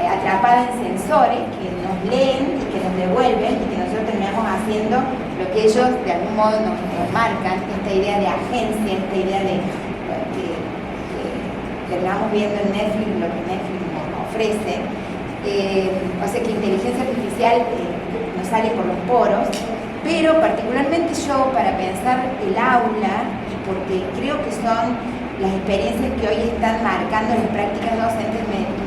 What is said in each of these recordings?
atrapada en sensores que nos leen y que nos devuelven y que nosotros terminamos haciendo lo que ellos de algún modo nos marcan, esta idea de agencia, esta idea de que terminamos viendo en Netflix lo que Netflix nos ofrece. O sea que inteligencia artificial nos sale por los poros, pero particularmente yo para pensar el aula, y porque creo que son las experiencias que hoy están marcando las prácticas docentes,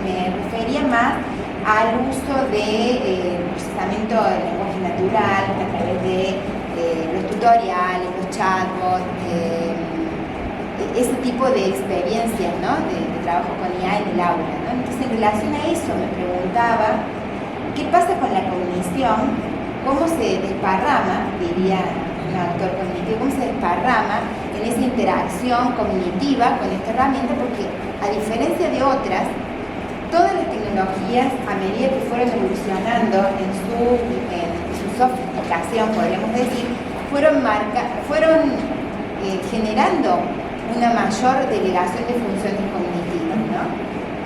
me refería más al uso de procesamiento del lenguaje natural a través de los tutoriales, los chatbots, ese tipo de experiencias, ¿no? de trabajo con IA en el aula, ¿no? Entonces, en relación a eso me preguntaba, ¿qué pasa con la cognición? ¿Cómo se desparrama, diría un autor cognitivo, cómo se desparrama en esa interacción cognitiva con esta herramienta? Porque, a diferencia de otras, todas las tecnologías, a medida que fueron evolucionando en su sofisticación, podríamos decir, fueron generando una mayor delegación de funciones cognitivas, ¿no?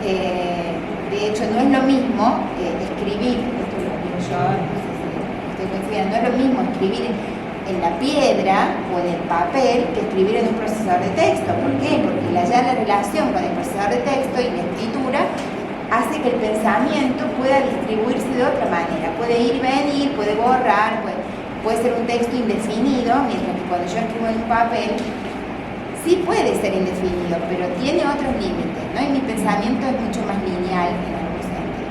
De hecho, no es lo mismo escribir, esto lo digo yo, no sé si estoy coincidida, no es lo mismo escribir en la piedra o en el papel que escribir en un procesador de texto. ¿Por qué? Porque ya la relación con el procesador de texto y la escritura hace que el pensamiento pueda distribuirse de otra manera, puede ir y venir, puede borrar, puede ser un texto indefinido, mientras que cuando yo escribo en un papel sí puede ser indefinido, pero tiene otros límites, ¿no? Y mi pensamiento es mucho más lineal en algún sentido.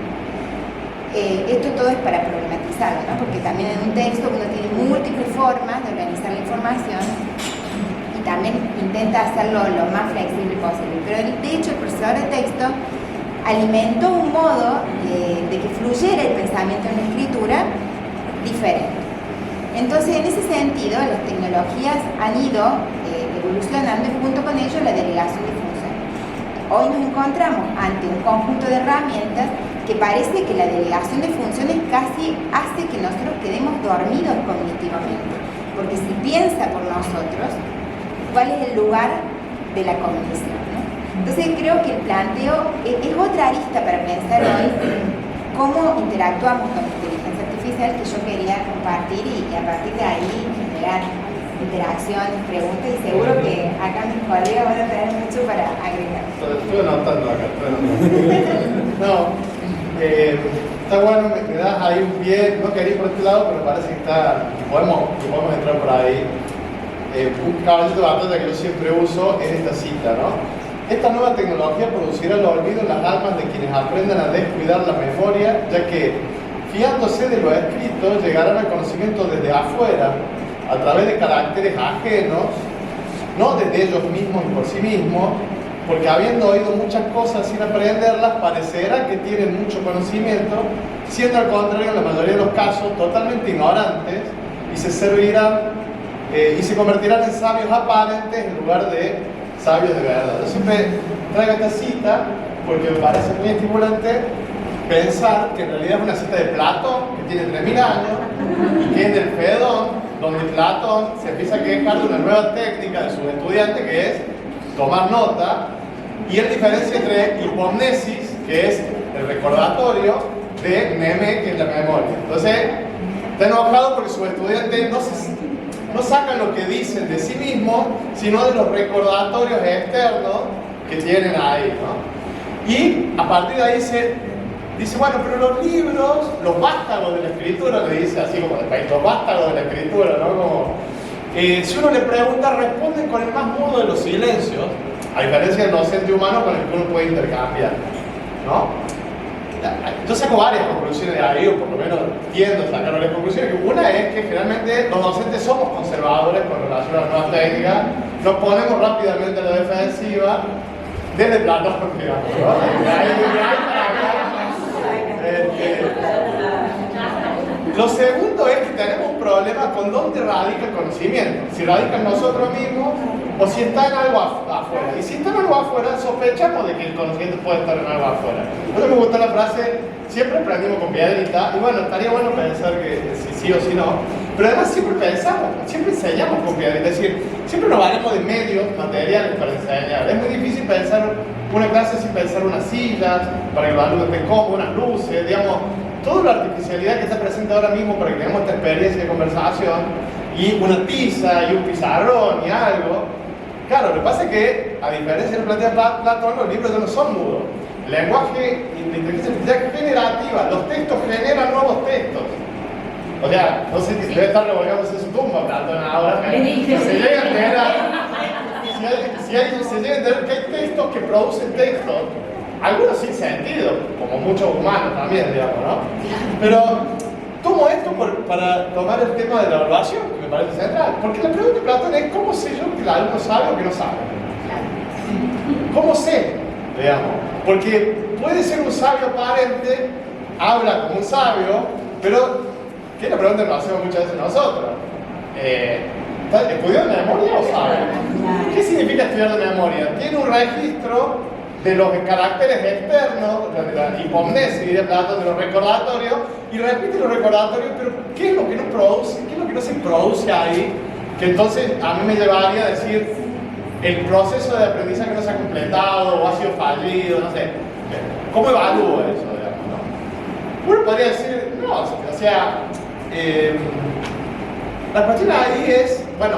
Esto todo es para problematizarlo, ¿no? Porque también en un texto uno tiene múltiples formas de organizar la información y también intenta hacerlo lo más flexible posible. Pero de hecho el procesador de texto alimentó un modo de que fluyera el pensamiento en la escritura diferente. Entonces, en ese sentido, las tecnologías han ido evolucionando y junto con ello la delegación de funciones. Hoy nos encontramos ante un conjunto de herramientas que parece que la delegación de funciones casi hace que nosotros quedemos dormidos cognitivamente, porque si piensa por nosotros, ¿cuál es el lugar de la cognición, ¿no? Entonces creo que el planteo es otra arista para pensar hoy cómo interactuamos con la inteligencia artificial, que yo quería compartir y a partir de ahí generar interacciones, preguntas, y seguro que acá mis colegas van a tener mucho para agregar. Estoy anotando acá. No, está bueno, me das ahí un pie, no quería ir por este lado, pero parece que podemos entrar por ahí. Un caballito de batalla que yo siempre uso es esta cita, ¿no? Esta nueva tecnología producirá el olvido en las almas de quienes aprendan a descuidar la memoria, ya que, fiándose de lo escrito, llegarán al conocimiento desde afuera, a través de caracteres ajenos, no desde ellos mismos y por sí mismos, porque habiendo oído muchas cosas sin aprenderlas, parecerá que tienen mucho conocimiento, siendo al contrario, en la mayoría de los casos, totalmente ignorantes, y se convertirán en sabios aparentes en lugar de sabios de verdad. Yo siempre traigo esta cita porque me parece muy estimulante pensar que en realidad es una cita de Platón, que tiene 3000 años, y que es del Fedón, donde Platón se empieza a quejar de una nueva técnica de sus estudiantes, que es tomar nota, y él diferencia entre hipomnesis, que es el recordatorio, de meme, que es la memoria. Entonces, está enojado porque sus estudiantes no sacan lo que dicen de sí mismos, sino de los recordatorios externos que tienen ahí, ¿no? Y a partir de ahí dice, bueno, pero los libros, los vástagos de la escritura, le dice así como de país, los vástagos de la escritura, ¿no? Como, si uno le pregunta, responden con el más mudo de los silencios, a diferencia del docente humano con el que uno puede intercambiar, ¿no? Yo saco varias conclusiones de ahí, o por lo menos tiendo a sacar varias conclusiones. Una es que generalmente los docentes somos conservadores con relación a las nuevas técnicas, nos ponemos rápidamente a la defensiva, desde Platón, digamos, ¿no? De ahí para acá. Lo segundo es que tenemos un problema con dónde radica el conocimiento, si radica en nosotros mismos o si está en algo afuera. Y si está en algo afuera, sospechamos de que el conocimiento puede estar en algo afuera. A mí me gusta la frase, siempre aprendimos con piedrita, y bueno, estaría bueno pensar que si sí o si no, pero además siempre pensamos, siempre enseñamos con piedrita, es decir, siempre nos valemos de medios materiales para enseñar. Es muy difícil pensar una clase sin pensar unas sillas, para que los alumnos estén cómodos, unas luces, digamos, toda la artificialidad que está presente ahora mismo para que tengamos esta experiencia de conversación, y una tiza, y un pizarrón, y algo. Claro, lo que pasa es que, a diferencia de lo que plantea Platón, los libros ya no son mudos. El lenguaje, la inteligencia artificial generativa, los textos generan nuevos textos. O sea, no sé si debe estar revolviéndose su tumba, Platón, ahora. Se llega a enterar, se llega a enterar que hay textos que producen textos, algunos sin sentido, como muchos humanos también, digamos, ¿no? Pero tomo esto para tomar el tema de la evaluación, que me parece central. Porque la pregunta de Platón es: ¿cómo sé yo que el alumno sabe o que no sabe? ¿Cómo sé? Digamos, porque puede ser un sabio aparente, habla como un sabio, pero que es la pregunta que nos hacemos muchas veces nosotros. ¿Estudió de memoria o sabe? ¿Qué significa estudiar de memoria? Tiene un registro de los caracteres externos, de la hipomnesis, diría Platón, de los recordatorios, y repite los recordatorios, pero ¿qué es lo que no produce? ¿Qué es lo que no se produce ahí? Que entonces a mí me llevaría a decir: el proceso de aprendizaje no se ha completado o ha sido fallido, no sé. ¿Cómo evalúo eso, digamos, no? Uno podría decir, no, o sea, la cuestión ahí es, bueno,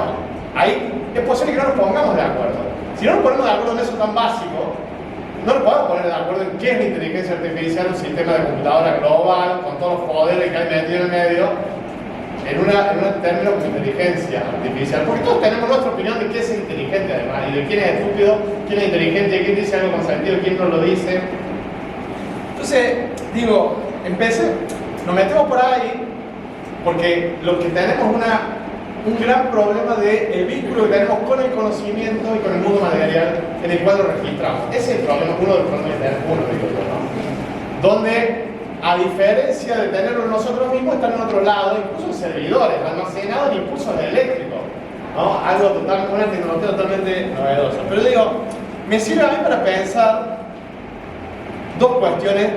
ahí es posible que no nos pongamos de acuerdo. Si no nos ponemos de acuerdo en eso tan básico, no nos podemos poner de acuerdo en qué es la inteligencia artificial, un sistema de computadora global, con todos los poderes que hay metido en el medio, en un término como inteligencia artificial. Porque todos tenemos nuestra opinión de qué es inteligente, además, y de quién es estúpido, quién es inteligente, quién dice algo con sentido, quién no lo dice. Entonces, digo, nos metemos por ahí, porque lo que tenemos un gran problema del vínculo que tenemos con el conocimiento y con el mundo material en el cual lo registramos. Ese es el problema, uno de los problemas que tenemos, digo yo, ¿no? Donde, a diferencia de tenerlo nosotros mismos, están en otro lado, incluso en servidores, almacenados en impulsos eléctricos, ¿no? Una tecnología totalmente novedosa. Pero digo, me sirve a mí para pensar dos cuestiones,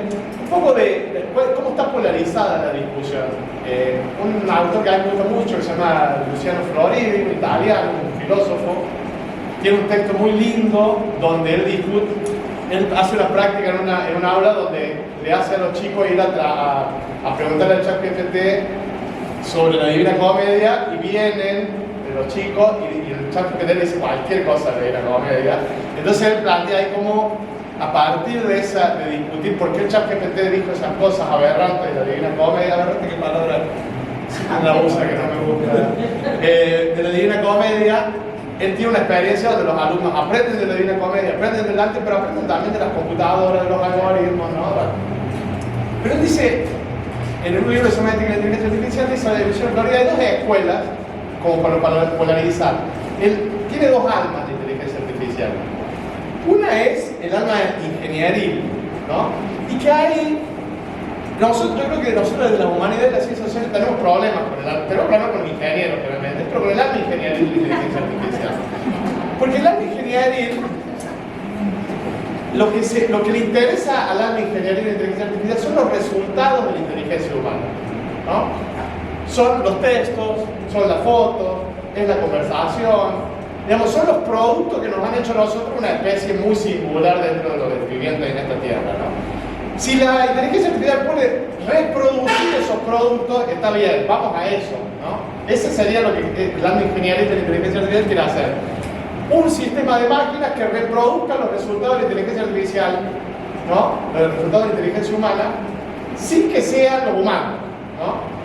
un poco de cómo está polarizada la discusión. Un autor que a mí me gusta mucho, que se llama Luciano Floridi, un italiano, un filósofo, tiene un texto muy lindo donde él hace una práctica en una aula donde le hace a los chicos ir a preguntarle al ChatGPT sobre la Divina Comedia, y vienen los chicos y el ChatGPT le dice cualquier cosa de la Divina Comedia. Entonces él plantea ahí cómo, a partir de discutir por qué el ChatGPT dijo esas cosas aberrantes de la Divina Comedia, aberrante, qué palabra la usa que no me gusta, de la Divina Comedia, él tiene una experiencia donde los alumnos aprenden de la Divina Comedia, aprenden del Dante, pero aprenden también de las computadoras, de los algoritmos, ¿no? Pero él dice, en un libro de Semática de la Inteligencia Artificial, dice la división de hay dos escuelas, como para polarizar. Él tiene dos almas de inteligencia artificial. Una es el alma ingenieril, ¿no? Y que hay, yo creo que nosotros desde la humanidad y las ciencias sociales tenemos problemas con los ingenieros, realmente, pero con el alma ingenieril de la inteligencia artificial. Porque el alma ingenieril, lo que le interesa al alma ingenieril de la inteligencia artificial son los resultados de la inteligencia humana, ¿no? Son los textos, son las fotos, es la conversación. Digamos, son los productos que nos han hecho nosotros una especie muy singular dentro de los vivientes en esta tierra, ¿no? Si la inteligencia artificial puede reproducir esos productos, está bien, vamos a eso, ¿no? Ese sería lo que el alma ingenieril de la inteligencia artificial quiere hacer. Un sistema de máquinas que reproduzca los resultados de la inteligencia artificial, ¿no? Los resultados de la inteligencia humana, sin que sean los humanos, ¿no?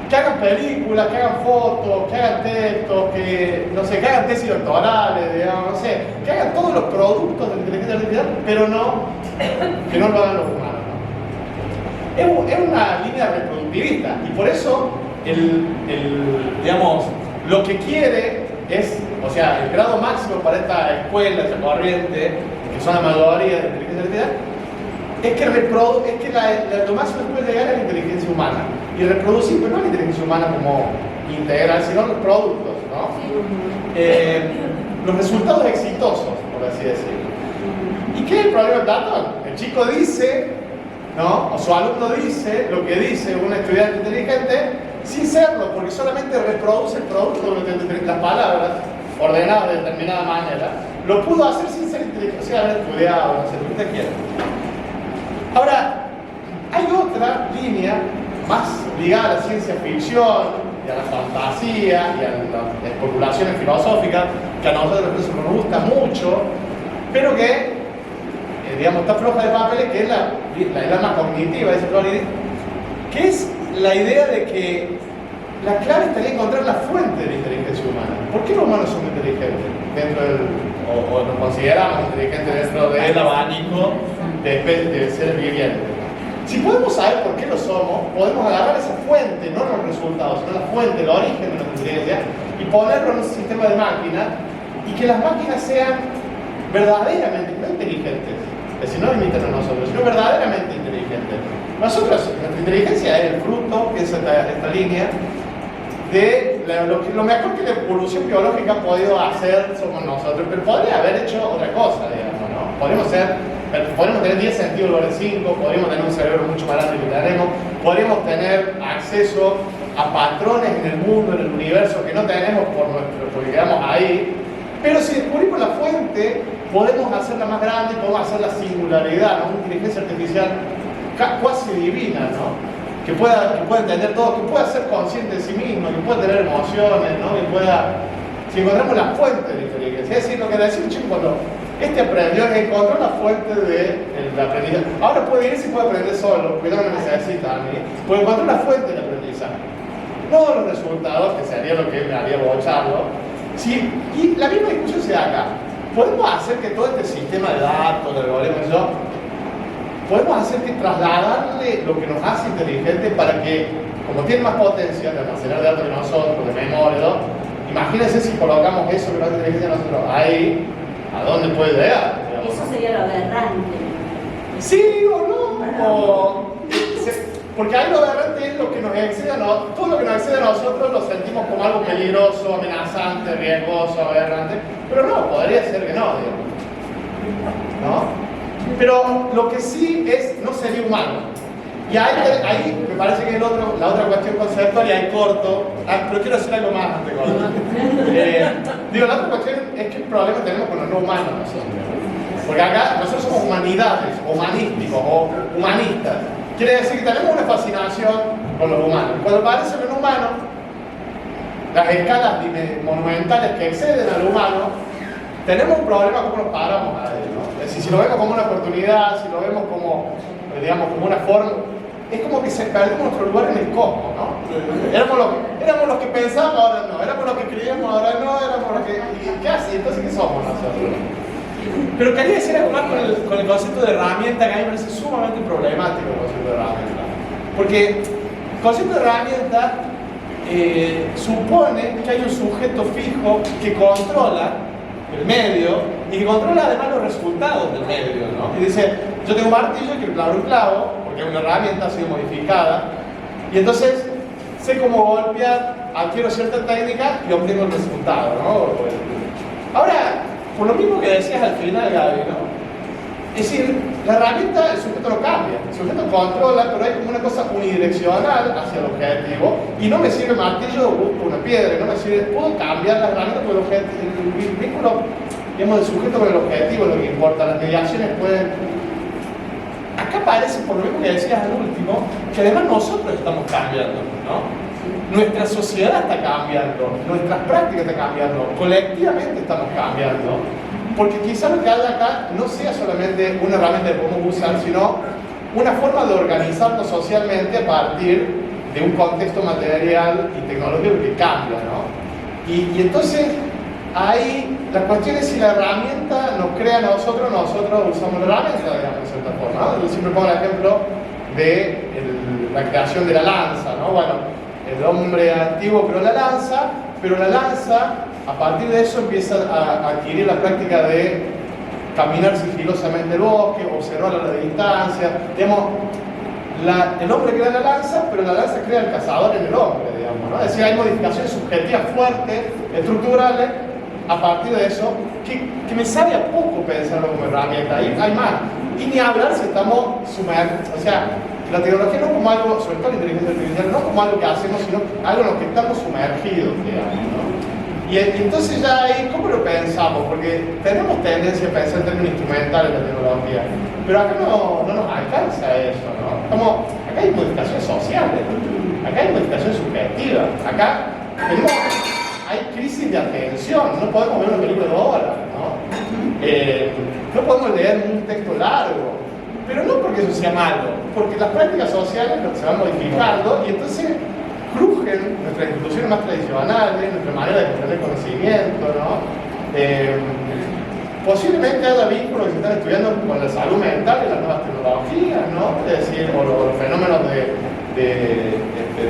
Que hagan películas, que hagan fotos, que hagan textos, que hagan tesis doctorales, digamos, no sé, que hagan todos los productos de la inteligencia artificial, pero que no lo hagan los humanos, ¿no? Es una línea reproductivista, y por eso digamos, lo que quiere es, o sea, el grado máximo para esta escuela, esta corriente, que son la mayoría de la inteligencia artificial, es que lo máximo que puede llegar es la inteligencia humana. Y reproducir, pero no la inteligencia humana como integral, sino los productos, ¿no? Los resultados exitosos, por así decirlo. ¿Y qué es el problema de Platón? El chico dice, ¿no? O su alumno dice lo que dice un estudiante inteligente sin serlo, porque solamente reproduce el producto de las palabras ordenadas de determinada manera, lo pudo hacer sin ser inteligente, o sea, haber estudiado, no sé, lo que usted quiera. Ahora, hay otra línea más ligada a la ciencia ficción y a la fantasía y a las especulaciones filosóficas que a nosotros nos gusta mucho, pero que, digamos, está floja de papeles, que es la más cognitiva, dice Floridi, que es la idea de que la clave estaría en encontrar la fuente de la inteligencia humana. ¿Por qué los humanos son inteligentes dentro del, o nos consideramos inteligentes dentro del abanico de seres vivientes? Si podemos saber por qué lo somos, podemos agarrar esa fuente, no los resultados, sino la fuente, el origen de nuestra inteligencia, y ponerlo en un sistema de máquinas, y que las máquinas sean verdaderamente, no inteligentes, es decir, no imiten a nosotros, sino verdaderamente inteligentes. Nosotros, nuestra inteligencia es el fruto, que es esta línea, de lo mejor que la evolución biológica ha podido hacer somos nosotros, pero podría haber hecho otra cosa, digamos, ¿no? Podríamos tener 10 sentidos lugar de 5, podríamos tener un cerebro mucho más grande que tenemos, podríamos tener acceso a patrones en el mundo, en el universo que no tenemos porque quedamos ahí, pero si descubrimos la fuente, podemos hacerla más grande, podemos hacer la singularidad, ¿no? Una inteligencia artificial casi divina, ¿no? Que pueda entender todo, que pueda ser consciente de sí mismo, que pueda tener emociones, ¿no? Que pueda, si encontramos la fuente de la inteligencia, es decir, lo que decía un chico cuando aprendió, encontró la fuente del aprendizaje. Ahora puede ir si puede aprender solo, porque no lo necesita a mí, puede encontrar la fuente del aprendizaje. No los resultados, que sería lo que me haría bocharlo. Sí, y la misma discusión se da acá. ¿Podemos hacer que todo este sistema de datos, de algoritmos, podemos hacer que trasladarle lo que nos hace inteligentes para que, como tiene más potencia de almacenar datos que nosotros, de memoria, ¿no? Imagínense si colocamos eso que nos hace inteligencia a nosotros ahí, ¿a dónde puede llegar? Digamos? Eso sería lo aberrante. Sí o no, porque ahí lo aberrante es lo que nos excede a nosotros, todo lo que nos excede a nosotros lo sentimos como algo peligroso, amenazante, riesgoso, aberrante, pero no, podría ser que no, digamos. ¿No? Pero lo que sí no sería humano. Y ahí me parece que es la otra cuestión conceptual, y ahí corto, pero quiero decir algo más antes de corto. La otra cuestión es que el problema tenemos con los no humanos nosotros. Porque acá nosotros somos humanidades, humanísticos o humanistas. Quiere decir que tenemos una fascinación con los humanos. Cuando aparece lo no humano, las escalas monumentales que exceden al humano, tenemos un problema cómo nos paramos a él, ¿no? Es decir, si lo vemos como una oportunidad, si lo vemos como, digamos, como una forma, es como que perdemos nuestro lugar en el cosmos, ¿no? Éramos los que pensábamos, ahora no, éramos los que escribíamos, ahora no, éramos los que... ¿Y qué hace? Entonces, ¿qué somos nosotros? Pero quería decir algo más con el concepto de herramienta, que a mí me parece sumamente problemático el concepto de herramienta. Porque el concepto de herramienta supone que hay un sujeto fijo que controla el medio y que controla además los resultados del medio, ¿no? Y dice, yo tengo un martillo y quiero clavar un clavo, porque es una herramienta, ha sido modificada, y entonces sé cómo golpear, adquiero cierta técnica y obtengo el resultado, ¿no? Ahora, por lo mismo que decías al final, Gaby, ¿no? Es decir, la herramienta, el sujeto lo cambia, el sujeto controla, pero hay como una cosa unidireccional hacia el objetivo, y no me sirve el martillo, busco una piedra, no me sirve, puedo cambiar la herramienta por el vínculo, digamos, del sujeto con el objetivo, lo que importa, las mediaciones pueden... Acá parece, por lo mismo que decías al último, que además nosotros estamos cambiando, ¿no? Nuestra sociedad está cambiando, nuestras prácticas están cambiando, colectivamente estamos cambiando. Porque quizás lo que hay acá no sea solamente una herramienta que podemos usar, sino una forma de organizarnos socialmente a partir de un contexto material y tecnológico que cambia, ¿no? Y entonces, ahí la cuestión es si la herramienta nos crea a nosotros usamos la herramienta, digamos, de cierta forma, ¿no? Yo siempre pongo el ejemplo de la creación de la lanza, ¿no? Bueno, el hombre antiguo creó la lanza, pero la lanza, a partir de eso, empieza a adquirir la práctica de caminar sigilosamente el bosque, observar a la distancia. Digamos, el hombre crea la lanza, pero la lanza crea el cazador en el hombre, digamos, ¿no? Es decir, hay modificaciones subjetivas fuertes, estructurales, a partir de eso, que me sabe a poco pensarlo como herramienta. Hay más. Y ni hablar si estamos sumergidos. O sea, la tecnología no como algo, sobre todo la inteligencia artificial, no como algo que hacemos, sino algo en lo que estamos sumergidos, digamos, ¿no? Y entonces ya ahí, ¿cómo lo pensamos? Porque tenemos tendencia a pensar en términos instrumentales de la tecnología, pero acá no nos alcanza eso, ¿no? Acá hay modificaciones sociales, acá hay modificaciones subjetivas, acá hay crisis de atención, no podemos ver una película de 2 horas, no podemos leer un texto largo, pero no porque eso sea malo, porque las prácticas sociales se van modificando y entonces crujen nuestras instituciones más tradicionales, nuestra manera de comprender conocimiento, posiblemente haya vínculos que se están estudiando con la salud mental y las nuevas tecnologías, es decir, o los fenómenos de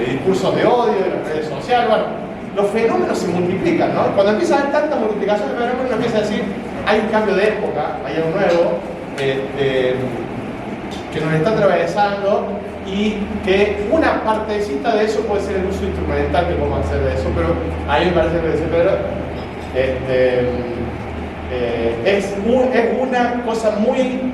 discursos de odio en las redes sociales. Bueno, los fenómenos se multiplican, Cuando empieza a haber tanta multiplicación de fenómenos, uno empieza a decir, hay un cambio de época, hay algo nuevo que nos está atravesando y que una partecita de eso puede ser el uso instrumental que podemos hacer de eso, pero a mí me parece que dice Pedro, es una cosa muy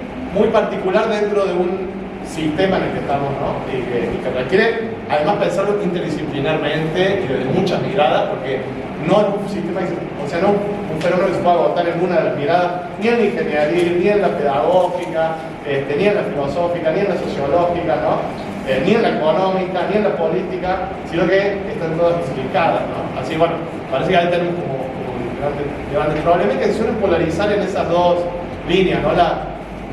particular dentro de un sistema en el que estamos, y que requiere además pensarlo interdisciplinarmente y desde muchas miradas, porque no es un sistema, o sea, no un fenómeno que se pueda agotar en una de las miradas, ni en la ingeniería, ni en la pedagógica, ni en la filosófica, ni en la sociológica, ni en la económica, ni en la política, sino que están todas explicadas, Así, bueno, parece que ahí tenemos como grandes problemas que se suelen polarizar en esas dos líneas,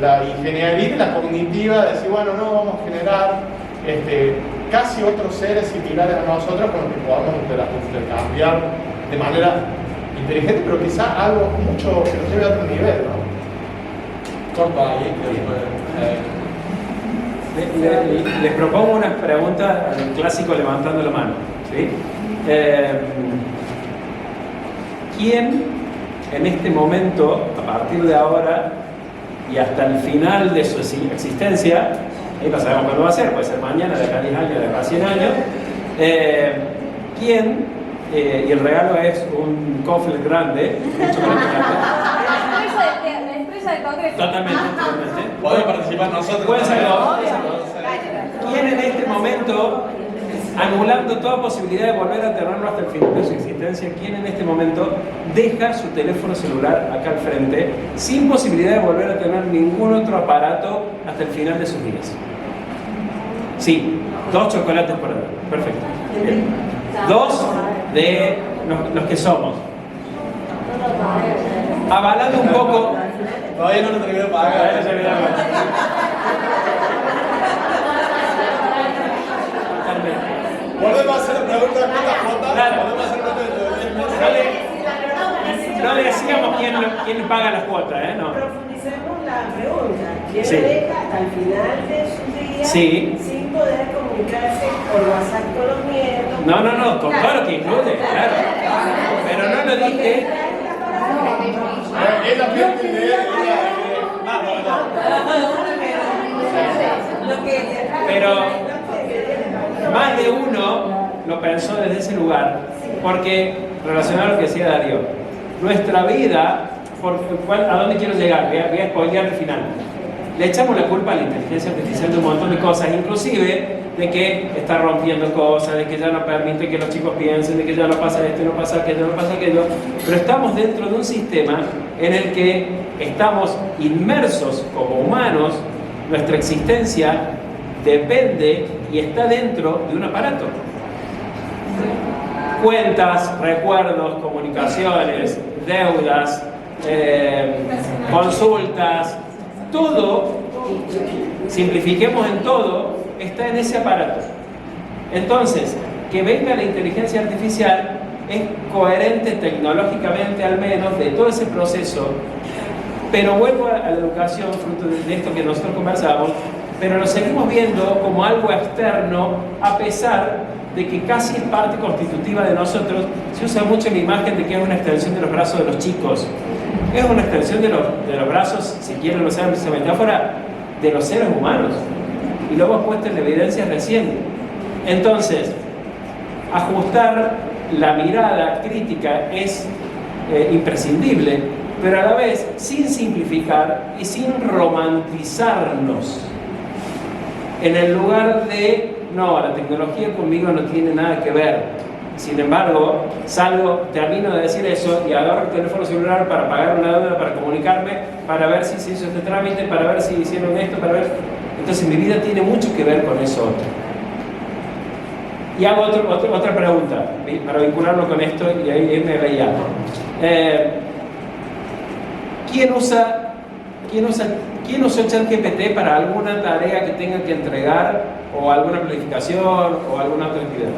la ingeniería y la cognitiva, de decir, bueno, no vamos a generar casi otros seres similares a nosotros con los que podamos intercambiar de manera inteligente, pero quizá algo mucho que nos lleve a otro nivel, Corto ahí, les propongo unas preguntas al clásico levantando la mano, ¿sí? ¿Quién en este momento, a partir de ahora y hasta el final de su existencia, y no sabemos cuándo va a ser, puede ser mañana, de acá a 10 años, de acá a 100 años, ¿quién, y el regalo es un cofre grande, un chocolate grande? La empresa de Congreso. Totalmente. Podemos participar nosotros. Pueden ser dos. ¿Quién en este momento, anulando toda posibilidad de volver a tenerlo hasta el final de su existencia, quién en este momento deja su teléfono celular acá al frente sin posibilidad de volver a tener ningún otro aparato hasta el final de sus días? Sí, 2 chocolates por día. Perfecto. Bien. 2 de los que somos. Avalando un poco. Todavía no lo terminé de pagar. Volvemos a hacer la pregunta de cuántas cuotas. Claro. Volvemos a hacer la pregunta No le decíamos quién paga las cuotas, ¿no? Profundicemos la pregunta. ¿Quién Sí. deja al final de sus días Sí. sin poder comunicarse por WhatsApp con los nietos? No, con todo lo que incluye, claro. Pero no lo dije. Ella pierde idea. Pero más de uno lo pensó desde ese lugar, porque relacionado a lo que decía Darío, nuestra vida, ¿a dónde quiero llegar? Voy a spoilear el final. Le echamos la culpa a la inteligencia artificial de un montón de cosas, inclusive de que está rompiendo cosas, de que ya no permite que los chicos piensen, de que ya no pasa esto, no pasa aquello, no pasa aquello, pero estamos dentro de un sistema en el que estamos inmersos como humanos, nuestra existencia depende y está dentro de un aparato. Cuentas, recuerdos, comunicaciones, deudas, consultas, todo, simplifiquemos en todo, está en ese aparato. Entonces, que venga la inteligencia artificial es coherente tecnológicamente al menos de todo ese proceso, pero vuelvo a la educación, fruto de esto que nosotros conversamos, pero lo seguimos viendo como algo externo a pesar de que casi es parte constitutiva de nosotros. Se usa mucho la imagen de que es una extensión de los brazos de los chicos. Es una extensión de los brazos, si quieren usar esa metáfora, de los seres humanos. Y lo hemos puesto en evidencia recién. Entonces, ajustar la mirada crítica es imprescindible, pero a la vez sin simplificar y sin romantizarnos. En el lugar de, no, la tecnología conmigo no tiene nada que ver. Sin embargo, salgo, termino de decir eso y agarro el teléfono celular para pagar una deuda, para comunicarme, para ver si se hizo este trámite, para ver si hicieron esto, para ver... Entonces mi vida tiene mucho que ver con eso otro. Y hago otra pregunta, para vincularlo con esto, y ahí me veía. ¿Quién usa ChatGPT para alguna tarea que tenga que entregar, o alguna planificación, o alguna otra actividad?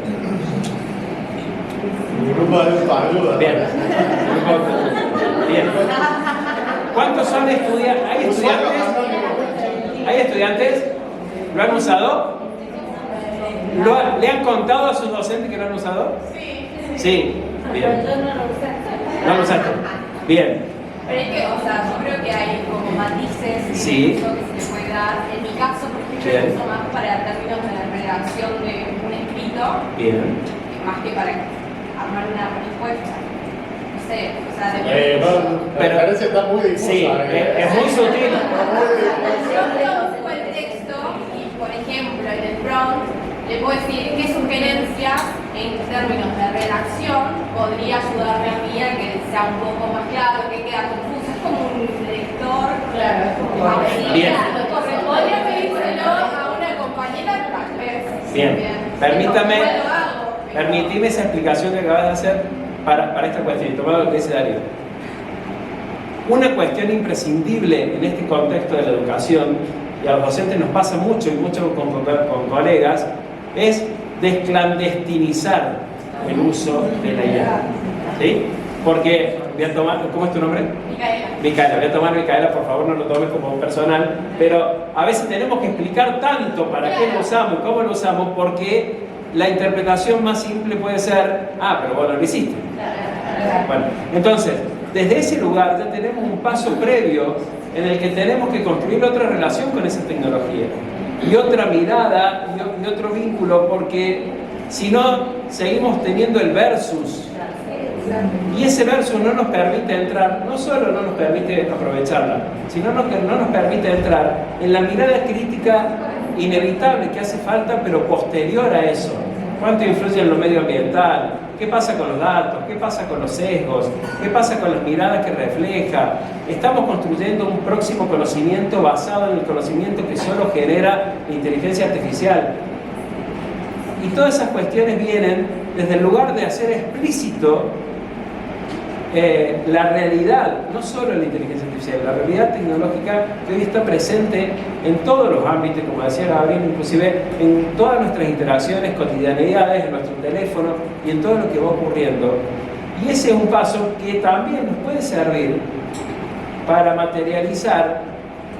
Mi grupo de ayuda. Bien. Bien. ¿Cuántos son estudiantes? ¿Hay estudiantes? ¿Hay estudiantes? ¿Lo han usado? ¿Le han contado a sus docentes que lo han usado? Sí. Sí. Bien. Yo no lo usé. ¿No lo usaste? Bien. Pero es que, o sea, yo creo que hay como matices en Sí. el uso que se le puede dar. En mi caso, por ejemplo, Bien. lo uso más para términos de la redacción de un escrito, Bien. más que para armar una respuesta. No sé, o sea, No, la Pero- diferencia está muy difusa. Sí, es muy sutil. yo busco el texto y, por ejemplo, en el prompt le puedo decir qué sugerencias en términos de redacción podría ayudarme a mí a que sea un poco más claro, que queda confuso. Es como un lector. Claro, es como Bien. Podría pedírselo a una compañera tal vez. Bien. Permítame, Igual lo hago, pero- permitime esa explicación que acabas de hacer para esta cuestión, y tomar lo que dice Darío. Una cuestión imprescindible en este contexto de la educación, y a los docentes nos pasa mucho y mucho con colegas, es desclandestinizar el uso de la IA. ¿Sí? Porque, voy a tomar, ¿cómo es tu nombre? Micaela. Micaela, voy a tomar Micaela, por favor no lo tomes como personal, pero a veces tenemos que explicar tanto para qué lo usamos y cómo lo usamos, porque la interpretación más simple puede ser, pero vos no lo hiciste. Bueno, entonces, desde ese lugar ya tenemos un paso previo en el que tenemos que construir otra relación con esa tecnología y otra mirada y otro vínculo, porque si no, seguimos teniendo el versus. Y ese versus no nos permite entrar, no solo no nos permite aprovecharla, sino que no nos permite entrar en la mirada crítica inevitable que hace falta, pero posterior a eso. ¿Cuánto influye en lo medioambiental? ¿Qué pasa con los datos? ¿Qué pasa con los sesgos? ¿Qué pasa con las miradas que refleja? Estamos construyendo un próximo conocimiento basado en el conocimiento que solo genera la inteligencia artificial. Y todas esas cuestiones vienen desde el lugar de hacer explícito la realidad, no solo la inteligencia artificial, la realidad tecnológica que hoy está presente en todos los ámbitos, como decía Gabriel, inclusive en todas nuestras interacciones, cotidianidades, en nuestro teléfono y en todo lo que va ocurriendo. Y ese es un paso que también nos puede servir para materializar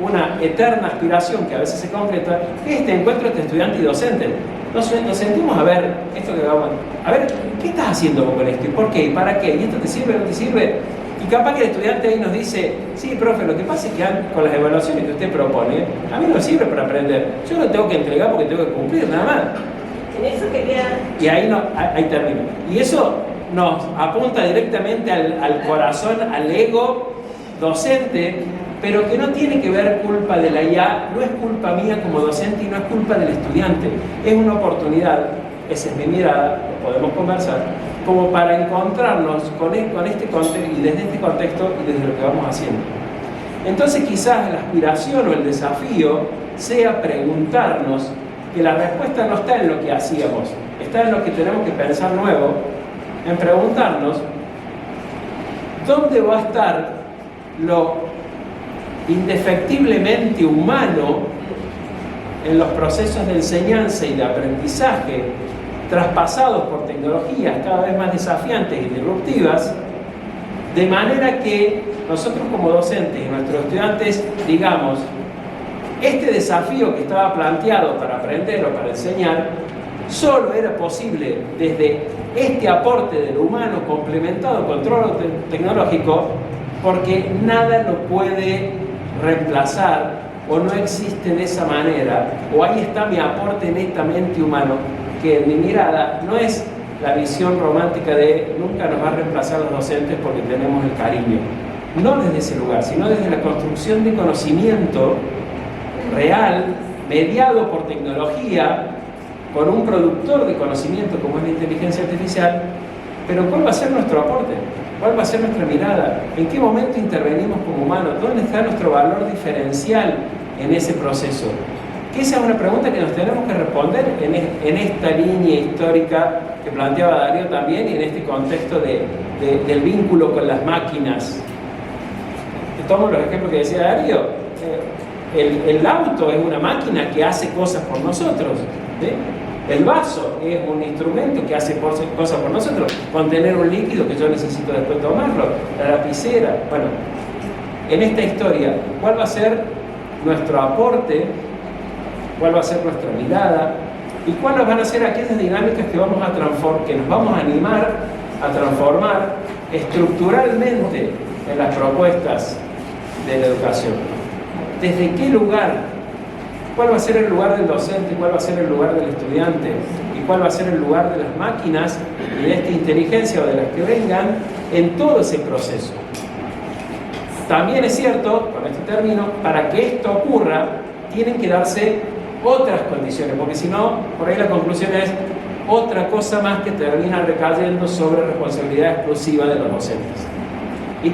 una eterna aspiración que a veces se concreta, que es este encuentro entre estudiante y docente. Nos sentimos a ver esto que vamos a ver, ¿qué estás haciendo vos con esto? ¿Y por qué? ¿Y para qué? ¿Y esto te sirve o no te sirve? Y capaz que el estudiante ahí nos dice, sí, profe, lo que pasa es que con las evaluaciones que usted propone, a mí no me sirve para aprender. Yo lo tengo que entregar porque tengo que cumplir, nada más. En eso quería... Y ahí termino. Y eso nos apunta directamente al corazón, al ego docente, pero que no tiene que ver culpa de la IA, no es culpa mía como docente y no es culpa del estudiante. Es una oportunidad, esa es mi mirada, lo podemos conversar, como para encontrarnos con este contexto y desde este contexto y desde lo que vamos haciendo. Entonces quizás la aspiración o el desafío sea preguntarnos que la respuesta no está en lo que hacíamos, está en lo que tenemos que pensar nuevo, en preguntarnos dónde va a estar lo indefectiblemente humano en los procesos de enseñanza y de aprendizaje traspasados por tecnologías cada vez más desafiantes y disruptivas, de manera que nosotros como docentes y nuestros estudiantes digamos, este desafío que estaba planteado para aprender o para enseñar solo era posible desde este aporte de lo humano complementado con todo lo tecnológico, porque nada lo puede reemplazar o no existe de esa manera, o ahí está mi aporte netamente humano, que en mi mirada no es la visión romántica de nunca nos va a reemplazar los docentes porque tenemos el cariño, no desde ese lugar, sino desde la construcción de conocimiento real, mediado por tecnología, con un productor de conocimiento como es la inteligencia artificial, pero ¿cuál va a ser nuestro aporte? ¿Cuál va a ser nuestra mirada? ¿En qué momento intervenimos como humanos? ¿Dónde está nuestro valor diferencial en ese proceso? Que esa es una pregunta que nos tenemos que responder en esta línea histórica que planteaba Darío también y en este contexto del vínculo con las máquinas. Tomo los ejemplos que decía Darío. El auto es una máquina que hace cosas por nosotros. El vaso es un instrumento que hace cosas por nosotros. Contener un líquido que yo necesito después tomarlo. La lapicera. Bueno, en esta historia, ¿cuál va a ser nuestro aporte? ¿Cuál va a ser nuestra mirada? ¿Y cuáles van a ser aquellas dinámicas que vamos a que nos vamos a animar a transformar estructuralmente en las propuestas de la educación? ¿Desde qué lugar? ¿Cuál va a ser el lugar del docente? ¿Cuál va a ser el lugar del estudiante? ¿Y cuál va a ser el lugar de las máquinas y de esta inteligencia o de las que vengan en todo ese proceso? También es cierto, con este término, para que esto ocurra, tienen que darse otras condiciones, porque si no, por ahí la conclusión es otra cosa más que termina recayendo sobre responsabilidad exclusiva de los docentes. Y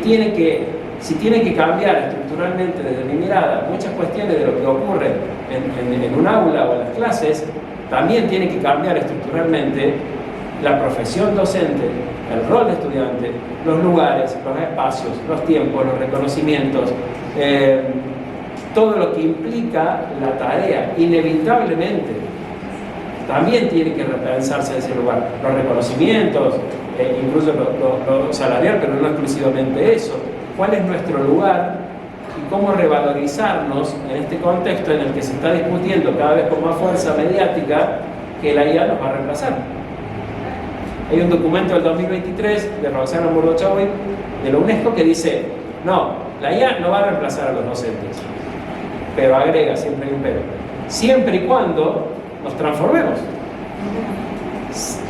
si tiene que cambiar estructuralmente desde mi mirada muchas cuestiones de lo que ocurre en un aula o en las clases, también tiene que cambiar estructuralmente la profesión docente, el rol de estudiante, los lugares, los espacios, los tiempos, los reconocimientos, todo lo que implica la tarea, inevitablemente, también tiene que repensarse en ese lugar. Los reconocimientos, incluso lo salarial, pero no exclusivamente eso. ¿Cuál es nuestro lugar y cómo revalorizarnos en este contexto en el que se está discutiendo cada vez con más fuerza mediática que la IA nos va a reemplazar? Hay un documento del 2023 de Roxana Murdochowicz de la UNESCO que dice, no, la IA no va a reemplazar a los docentes, pero agrega, siempre hay un pero, siempre y cuando nos transformemos,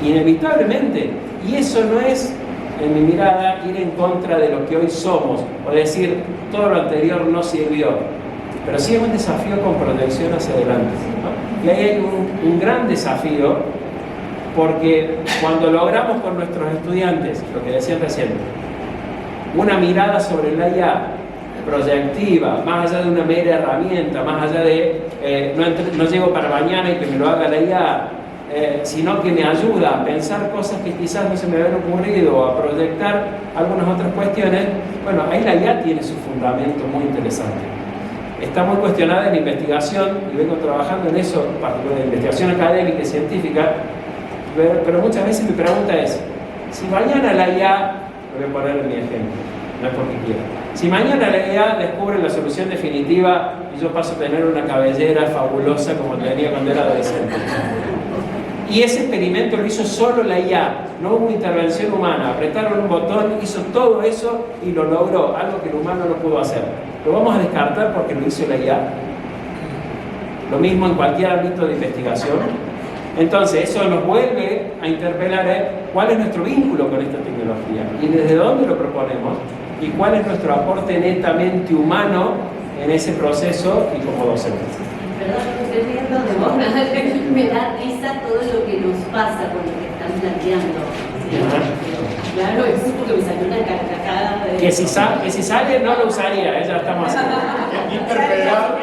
inevitablemente. Y eso no es, en mi mirada, ir en contra de lo que hoy somos, o decir, todo lo anterior no sirvió, pero sí es un desafío con proyección hacia adelante, ¿no? Y ahí hay un gran desafío, porque cuando logramos con nuestros estudiantes, lo que decían recién, una mirada sobre la IA proyectiva, más allá de una mera herramienta, más allá de no llego para mañana y que me lo haga la IA, sino que me ayuda a pensar cosas que quizás no se me habían ocurrido o a proyectar algunas otras cuestiones, bueno, ahí la IA tiene su fundamento muy interesante. Está muy cuestionada en la investigación y vengo trabajando en eso, particularmente en investigación académica y científica, pero muchas veces mi pregunta es, si mañana la IA, lo voy a poner en mi ejemplo, no es porque quiera, si mañana la IA descubre la solución definitiva y yo paso a tener una cabellera fabulosa como tenía cuando era adolescente, y ese experimento lo hizo solo la IA, no hubo intervención humana, apretaron un botón, hizo todo eso y lo logró, algo que el humano no pudo hacer, ¿lo vamos a descartar porque lo hizo la IA? Lo mismo en cualquier ámbito de investigación. Entonces, eso nos vuelve a interpelar cuál es nuestro vínculo con esta tecnología y desde dónde lo proponemos y cuál es nuestro aporte netamente humano en ese proceso y como docentes. Perdón, estoy riendo de vos, me da risa todo lo que nos pasa con lo que están planteando. ¿Sí? Claro, es porque me salió una carcajada de... Que si sale no lo usaría, ya estamos haciendo. Interpelar.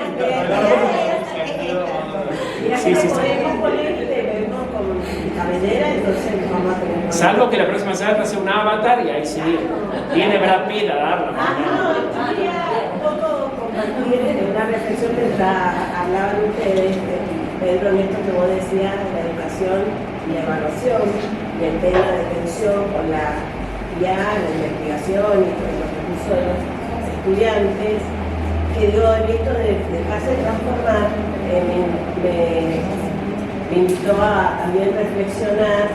Sí. Podemos ponernos con cabellera, entonces vamos a tener... Salvo que la próxima semana sea un avatar y ahí sí viene Brad Pitt a darlo. Quería un poco compartir de una reflexión mientras hablaban ustedes, Pedro, en esto que vos decías, la educación y la evaluación, y el tema de tensión con la IA, la investigación y con los recursos de los estudiantes, que digo, en esto de dejarse transformar, me invitó a también reflexionar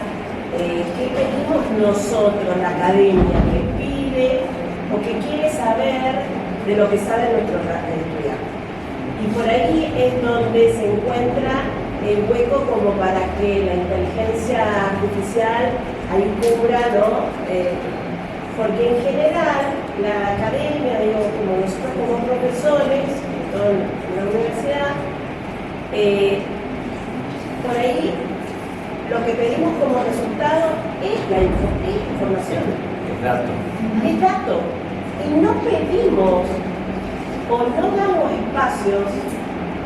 qué pedimos nosotros, la academia, que pide o que quiere saber de lo que saben nuestros estudiantes. Y por ahí es donde se encuentra el hueco como para que la inteligencia artificial ahí cubra, ¿no? Porque en general la academia, digo, como nosotros como profesores, en la universidad, por ahí que pedimos como resultado es la información. Es dato. Es dato. Y no pedimos o no damos espacios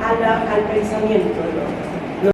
al pensamiento del otro.